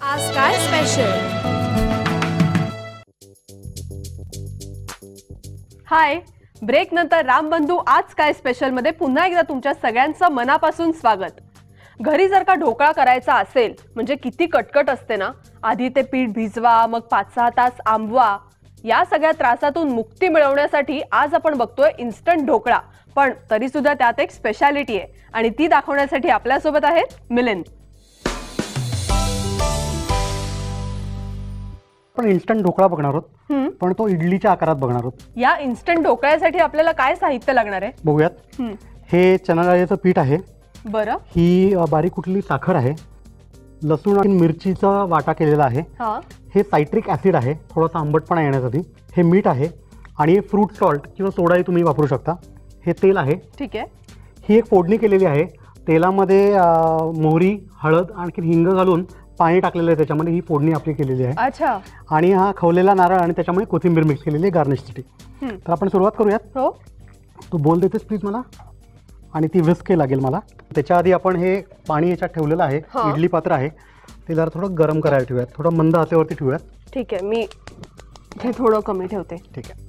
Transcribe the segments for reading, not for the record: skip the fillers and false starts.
आज काय स्पेशल. हाय, ब्रेक नंतर रामबंधू आज काय स्पेशल मध्ये पुन्हा एकदा तुमच्या सगळ्यांचं मनापासून स्वागत. घरी जर का ढोकळा करायचा असेल म्हणजे किती कटकट असते ना. आधी ते पीठ भिजवा, मग 5-6 तास आंबवा. या सगळ्या त्रासातून मुक्ती मिळवण्यासाठी आज आपण बघतोय इन्स्टंट ढोकळा. पण तरी सुद्धा त्यात एक स्पेशालिटी आहे आणि ती दाखवण्यासाठी आपल्यासोबत आहेत मिलिंद. पण इन्स्टंट ढोकळा बघणार आहोत, पण तो इडलीच्या आकारात बघणार आहोत. या इन्स्टंट ढोकळ्यासाठी आपल्याला काय साहित्य लागणार आहे बघूयात. हे चना डाळीचं पीठ आहे. बरं. ही बारीक कुठली साखर आहे. लसूण आणि मिरचीचा वाटा केलेला आहे. हे सायट्रिक ऍसिड आहे थोडासा आंबटपणा येण्यासाठी. हे मीठ आहे आणि फ्रूट सॉल्ट किंवा सोडाही तुम्ही वापरू शकता. हे तेल आहे. ठीक आहे. ही एक फोडणी केलेली आहे. तेलामध्ये मोहरी, हळद आणखी हिंग घालून पाणी टाकलेलं आहे. त्याच्यामध्ये ही फोडणी आपली केलेली आहे. अच्छा. आणि हा खवलेला नारळ आणि त्याच्यामध्ये कोथिंबीर मिक्स केलेली आहे गार्निशसाठी. तर आपण सुरुवात करूयात. हो. तू बोल देतेस प्लीज मला. आणि ती विस्क लागेल मला. त्याच्या आधी आपण हे पाणी याच्यात ठेवलेलं आहे. इडली पात्र आहे ते जरा थोडं गरम करायला ठेवूयात. थोडं मंद आचेवरती ठेवूयात. ठीक आहे. मी हे थोडं कमी ठेवते. ठीक आहे.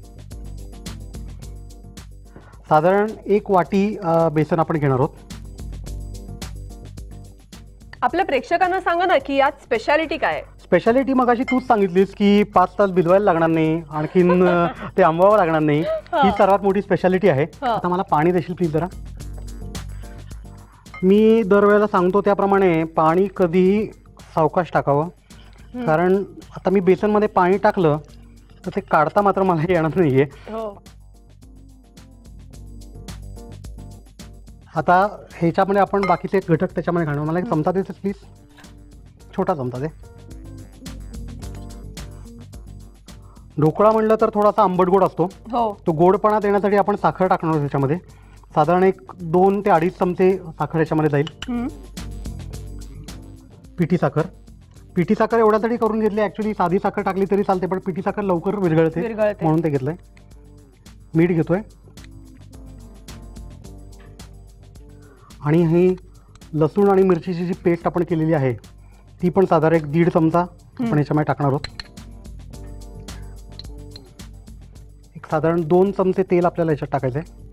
साधारण 1 वाटी बेसन आपण घेणार आहोत. आपल्या प्रेक्षकांना सांगा ना की यात स्पेशालिटी काय आहे. स्पेशालिटी मग अशी तूच सांगितलीस की 5 तास भिजवायला लागणार नाही, आणखीन ते आंबवावं लागणार नाही. ही सर्वात मोठी स्पेशालिटी आहे. आता मला पाणी देशील प्लीज जरा. मी दरवेळेला सांगतो त्याप्रमाणे पाणी कधीही सावकाश टाकावं, कारण आता मी बेसनमध्ये पाणी टाकलं तर ते काढता मात्र मला येणार नाहीये. आता ह्याच्यामध्ये आपण बाकीचे घटक त्याच्यामध्ये घालू. मला एक चमचा देतेस प्लीज. छोटा चमचा दे. ढोकळा म्हणलं तर थोडासा आंबट गोड असतो. तो गोडपणा देण्यासाठी आपण साखर टाकणार आहोत त्याच्यामध्ये. साधारण 2 ते 2.5 चमचे साखर याच्यामध्ये जाईल. पिठी साखर. पिठी साखर एवढ्यासाठी करून घेतली. ॲक्च्युली साधी साखर टाकली तरी चालते, पण पिठी साखर लवकर विरघळते म्हणून ते घेतलंय. मीठ घेतोय. आणि ही लसूण आणि मिरचीची जी पेस्ट आपण केलेली आहे ती पण साधारण 1.5 चमचा आपण याच्यामध्ये टाकणार आहोत. एक साधारण 2 चमचे तेल आपल्याला याच्यात टाकायचं आहे.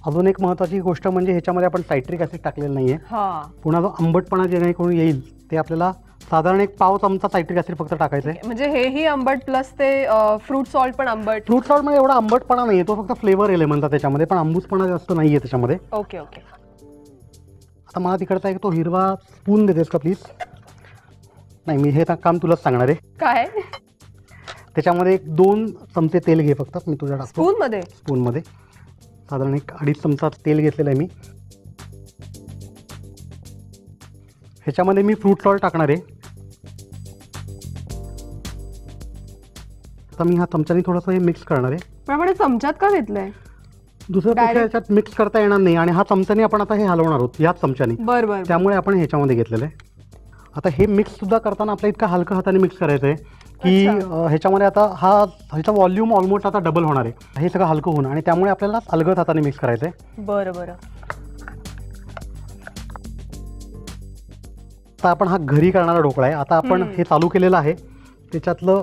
अजून एक महत्त्वाची गोष्ट म्हणजे ह्याच्यामध्ये आपण सायट्रिक ऍसिड टाकलेलं नाहीये. पुन्हा जो आंबटपणा जेणेकरून येईल ते आपल्याला साधारण 1 पाव चमचा सायट्रिक ऍसिड फक्त टाकायचं आहे. म्हणजे हेही आंबट प्लस ते फ्रूट सॉल्ट पण आंबट. फ्रूट सॉल्ट मध्ये एवढा आंबटपणा नाहीये, तो फक्त फ्लेवर एलिमेंट आहे त्याच्यामध्ये, पण आंबूसपणा जास्त नाहीये त्याच्यामध्ये. Okay okay. आता मला तिकडचा एक तो हिरवा स्पून देतेस का प्लीज. नाही, मी हे काम तुलाच सांगणार आहे. काय. त्याच्यामध्ये 2 चमचे तेल घे फक्त. मी तुझ्या टाकतो स्पून मध्ये साधारण 1-2.5 चमचा तेल घेतलेलं आहे मी. ह्याच्यामध्ये मी फ्रूट सॉल्ट टाकणार आहे. आता मी हा चमच्याने थोडंसं हे मिक्स करणार आहे. पण चमच्यात का घेतलंय. दुसरं कुठल्या ह्याच्यात मिक्स करता येणार नाही आणि हा चमच्याने आपण आता हे हलवणार आहोत याच चमच्याने. बरोबर. त्यामुळे आपण ह्याच्यामध्ये घेतलेलं आहे. आता हे मिक्स सुद्धा करताना आपल्या इतका हलका हाताने मिक्स करायचं आहे की ह्याच्यामध्ये आता ह्याचा व्हॉल्यूम ऑलमोस्ट आता डबल होणार आहे. हे सगळं हलकं होऊन आणि त्यामुळे आपल्याला अलगद हाताने मिक्स करायचं आहे. बरं बरं. आता आपण हा घरी करणारा ढोकळा आहे. आता आपण हे चालू केलेलं आहे. त्याच्यातलं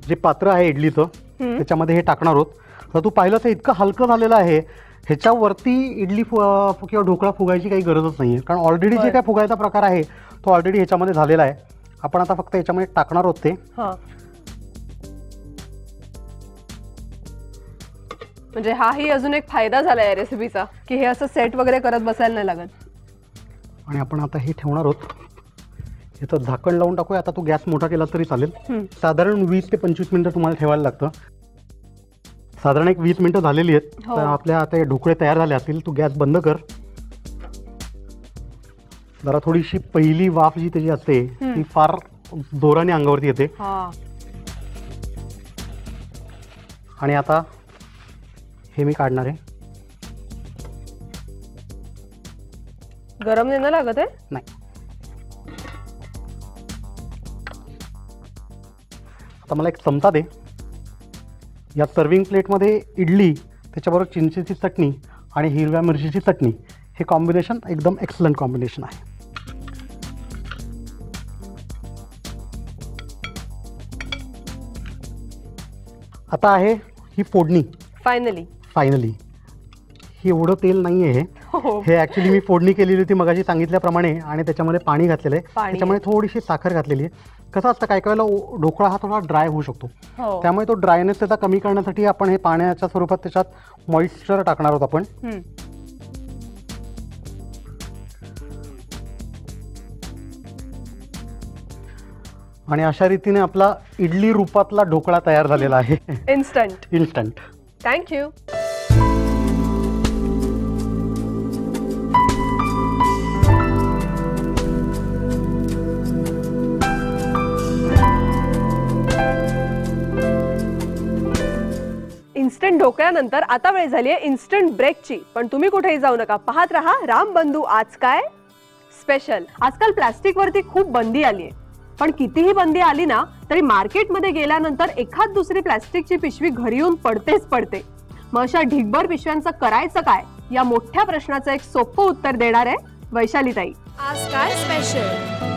जे पात्र आहे इडलीचं त्याच्यामध्ये हे टाकणार आहोत. तर तू पाहिलं तर इतकं हलकं झालेलं आहे. ह्याच्यावरती इडली किंवा ढोकळा फुगायची काही गरजच नाही आहे, कारण ऑलरेडी जे काय फुगायचा प्रकार आहे तो ऑलरेडी ह्याच्यामध्ये झालेला आहे. आपण आता फक्त याच्यामध्ये टाकणार आहोत ते. म्हणजे हाही अजून एक फायदा झाला आहे रेसिपीचा की हे असं सेट वगैरे करत बसायला नाही लागत. आणि आपण आता हे ठेवणार आहोत. याचं झाकण लावून टाकूया. आता तू गॅस मोठा केला तरी चालेल. साधारण 20 ते 25 मिनिटं तुम्हाला ठेवायला लागतं. साधारण 20 मिनिटं झालेली आहेत. तर आपल्या आता हे ढोकळे तयार झाले असतील. तू गॅस बंद कर. जरा थोडीशी पहिली वाफ जी त्याची असते ती फार जोराने अंगावरती येते. आणि आता हे मी काढणार आहे. गरम नाही लागत आहे. नाही. आता मला एक चमचा दे. या सर्विंग प्लेटमध्ये इडली, त्याच्याबरोबर चिंचेची चटणी आणि हिरव्या मिरचीची चटणी, हे कॉम्बिनेशन एकदम एक्सलंट कॉम्बिनेशन आहे. आता आहे ही फोडणी. फायनली ही एवढं तेल नाही आहे हे ॲक्च्युली मी फोडणी केलेली होती मगाशी सांगितल्याप्रमाणे आणि त्याच्यामध्ये पाणी घातलेलं आहे, त्याच्यामध्ये थोडीशी साखर घातलेली आहे. कसं असतं काही वेळेला ढोकळा हा थोडा ड्राय होऊ शकतो, त्यामुळे तो ड्रायनेस त्याचा कमी करण्यासाठी आपण हे पाण्याच्या स्वरूपात त्याच्यात मॉइश्चर टाकणार आहोत आपण. आणि अशा रीतीने आपला इडली रूपातला ढोकळा तयार झालेला आहे. इन्स्टंट. थँक्यू. इन्स्टंट ढोकळ्यानंतर आता वेळ झाली आहे इन्स्टंट ब्रेकची. पण तुम्ही कुठेही जाऊ नका, पाहत रहा रामबंधू आज काय स्पेशल. आजकाल प्लास्टिक वरती खूप बंदी आली आहे, पण कितीही बंदी आली ना तरी मार्केटमध्ये गेल्यानंतर एखाद दुसरी प्लास्टिकची पिशवी घरी येऊन पडतेच पडते. मग अशा ढिगभर पिशव्यांचं करायचं काय, या मोठ्या प्रश्नाचं एक सोपं उत्तर देणार आहे वैशाली ताई. आज काय स्पेशल.